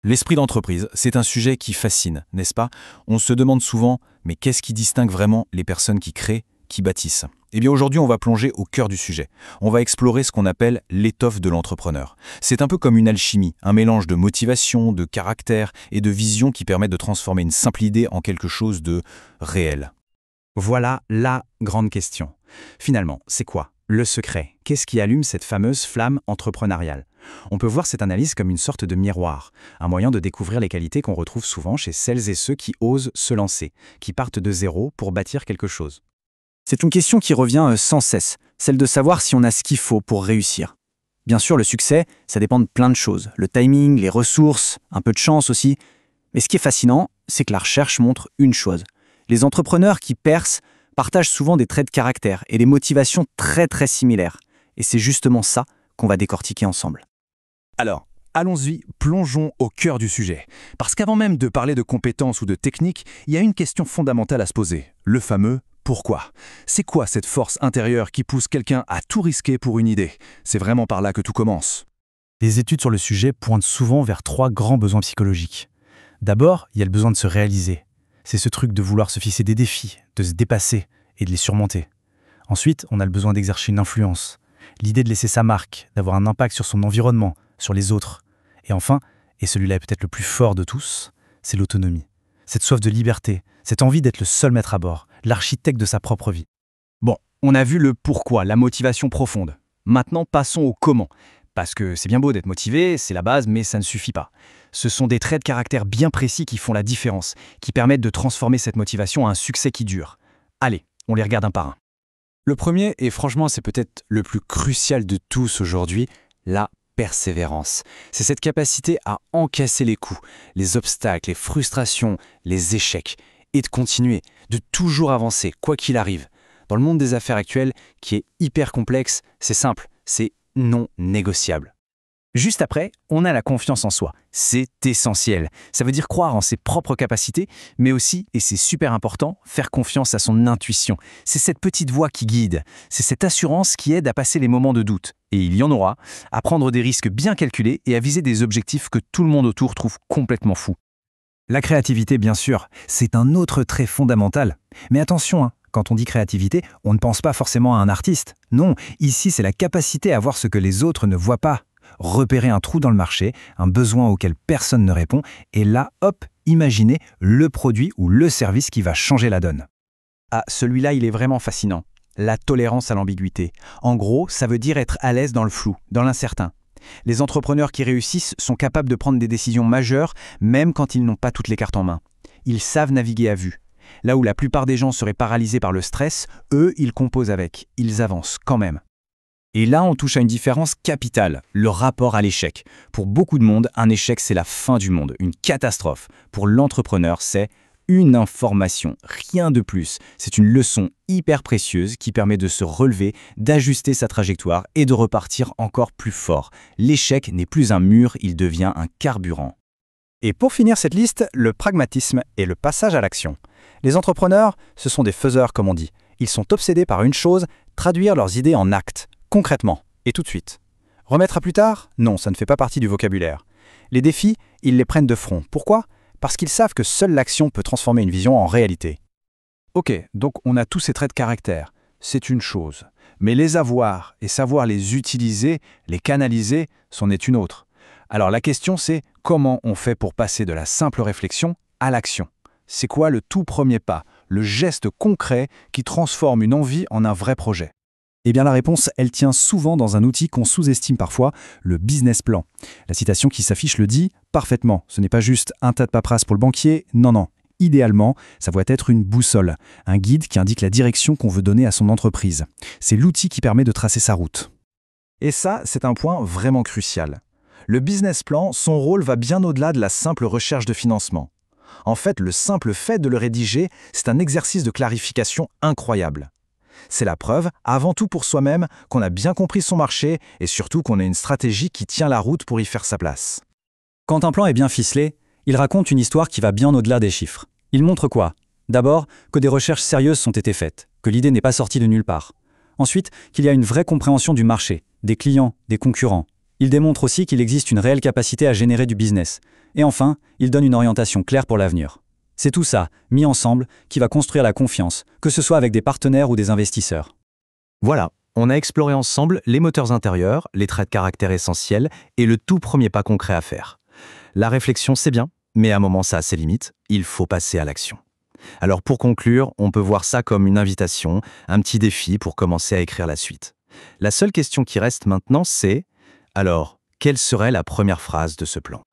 L'esprit d'entreprise, c'est un sujet qui fascine, n'est-ce pas? On se demande souvent, mais qu'est-ce qui distingue vraiment les personnes qui créent, qui bâtissent? Eh bien aujourd'hui, on va plonger au cœur du sujet. On va explorer ce qu'on appelle l'étoffe de l'entrepreneur. C'est un peu comme une alchimie, un mélange de motivation, de caractère et de vision qui permet de transformer une simple idée en quelque chose de réel. Voilà la grande question. Finalement, c'est quoi le secret? Qu'est-ce qui allume cette fameuse flamme entrepreneuriale? On peut voir cette analyse comme une sorte de miroir, un moyen de découvrir les qualités qu'on retrouve souvent chez celles et ceux qui osent se lancer, qui partent de zéro pour bâtir quelque chose. C'est une question qui revient sans cesse, celle de savoir si on a ce qu'il faut pour réussir. Bien sûr, le succès, ça dépend de plein de choses, le timing, les ressources, un peu de chance aussi. Mais ce qui est fascinant, c'est que la recherche montre une chose. Les entrepreneurs qui percent partagent souvent des traits de caractère et des motivations très similaires. Et c'est justement ça qu'on va décortiquer ensemble. Alors, allons-y, plongeons au cœur du sujet. Parce qu'avant même de parler de compétences ou de techniques, il y a une question fondamentale à se poser, le fameux pourquoi. C'est quoi cette force intérieure qui pousse quelqu'un à tout risquer pour une idée? C'est vraiment par là que tout commence. Les études sur le sujet pointent souvent vers 3 grands besoins psychologiques. D'abord, il y a le besoin de se réaliser. C'est ce truc de vouloir se fixer des défis, de se dépasser et de les surmonter. Ensuite, on a le besoin d'exercer une influence. L'idée de laisser sa marque, d'avoir un impact sur son environnement, sur les autres. Et enfin, et celui-là est peut-être le plus fort de tous, c'est l'autonomie. Cette soif de liberté, cette envie d'être le seul maître à bord, l'architecte de sa propre vie. Bon, on a vu le pourquoi, la motivation profonde. Maintenant, passons au comment. Parce que c'est bien beau d'être motivé, c'est la base, mais ça ne suffit pas. Ce sont des traits de caractère bien précis qui font la différence, qui permettent de transformer cette motivation en un succès qui dure. Allez, on les regarde un par un. Le premier, et franchement c'est peut-être le plus crucial de tous aujourd'hui, la persévérance. C'est cette capacité à encaisser les coups, les obstacles, les frustrations, les échecs, et de continuer, de toujours avancer, quoi qu'il arrive. Dans le monde des affaires actuelles, qui est hyper complexe, c'est simple, c'est non négociable. Juste après, on a la confiance en soi. C'est essentiel. Ça veut dire croire en ses propres capacités, mais aussi, et c'est super important, faire confiance à son intuition. C'est cette petite voix qui guide. C'est cette assurance qui aide à passer les moments de doute. Et il y en aura, à prendre des risques bien calculés et à viser des objectifs que tout le monde autour trouve complètement fous. La créativité, bien sûr, c'est un autre trait fondamental. Mais attention, quand on dit créativité, on ne pense pas forcément à un artiste. Non, ici c'est la capacité à voir ce que les autres ne voient pas. Repérer un trou dans le marché, un besoin auquel personne ne répond, et là, hop, imaginez le produit ou le service qui va changer la donne. Ah, celui-là, il est vraiment fascinant. La tolérance à l'ambiguïté. En gros, ça veut dire être à l'aise dans le flou, dans l'incertain. Les entrepreneurs qui réussissent sont capables de prendre des décisions majeures, même quand ils n'ont pas toutes les cartes en main. Ils savent naviguer à vue. Là où la plupart des gens seraient paralysés par le stress, eux, ils composent avec. Ils avancent quand même. Et là, on touche à une différence capitale, le rapport à l'échec. Pour beaucoup de monde, un échec, c'est la fin du monde, une catastrophe. Pour l'entrepreneur, c'est une information, rien de plus. C'est une leçon hyper précieuse qui permet de se relever, d'ajuster sa trajectoire et de repartir encore plus fort. L'échec n'est plus un mur, il devient un carburant. Et pour finir cette liste, le pragmatisme et le passage à l'action. Les entrepreneurs, ce sont des faiseurs comme on dit. Ils sont obsédés par une chose, traduire leurs idées en actes. Concrètement, et tout de suite. Remettre à plus tard? Non, ça ne fait pas partie du vocabulaire. Les défis, ils les prennent de front. Pourquoi? Parce qu'ils savent que seule l'action peut transformer une vision en réalité. Ok, donc on a tous ces traits de caractère. C'est une chose. Mais les avoir et savoir les utiliser, les canaliser, c'en est une autre. Alors la question c'est comment on fait pour passer de la simple réflexion à l'action? C'est quoi le tout premier pas, le geste concret qui transforme une envie en un vrai projet? Eh bien la réponse, elle tient souvent dans un outil qu'on sous-estime parfois, le business plan. La citation qui s'affiche le dit parfaitement. Ce n'est pas juste un tas de paperasse pour le banquier, non. Idéalement, ça doit être une boussole, un guide qui indique la direction qu'on veut donner à son entreprise. C'est l'outil qui permet de tracer sa route. Et ça, c'est un point vraiment crucial. Le business plan, son rôle va bien au-delà de la simple recherche de financement. En fait, le simple fait de le rédiger, c'est un exercice de clarification incroyable. C'est la preuve, avant tout pour soi-même, qu'on a bien compris son marché et surtout qu'on a une stratégie qui tient la route pour y faire sa place. Quand un plan est bien ficelé, il raconte une histoire qui va bien au-delà des chiffres. Il montre quoi? D'abord, que des recherches sérieuses ont été faites, que l'idée n'est pas sortie de nulle part. Ensuite, qu'il y a une vraie compréhension du marché, des clients, des concurrents. Il démontre aussi qu'il existe une réelle capacité à générer du business. Et enfin, il donne une orientation claire pour l'avenir. C'est tout ça, mis ensemble, qui va construire la confiance, que ce soit avec des partenaires ou des investisseurs. Voilà, on a exploré ensemble les moteurs intérieurs, les traits de caractère essentiels et le tout premier pas concret à faire. La réflexion, c'est bien, mais à un moment, ça a ses limites, il faut passer à l'action. Alors pour conclure, on peut voir ça comme une invitation, un petit défi pour commencer à écrire la suite. La seule question qui reste maintenant, c'est alors, quelle serait la première phrase de ce plan ?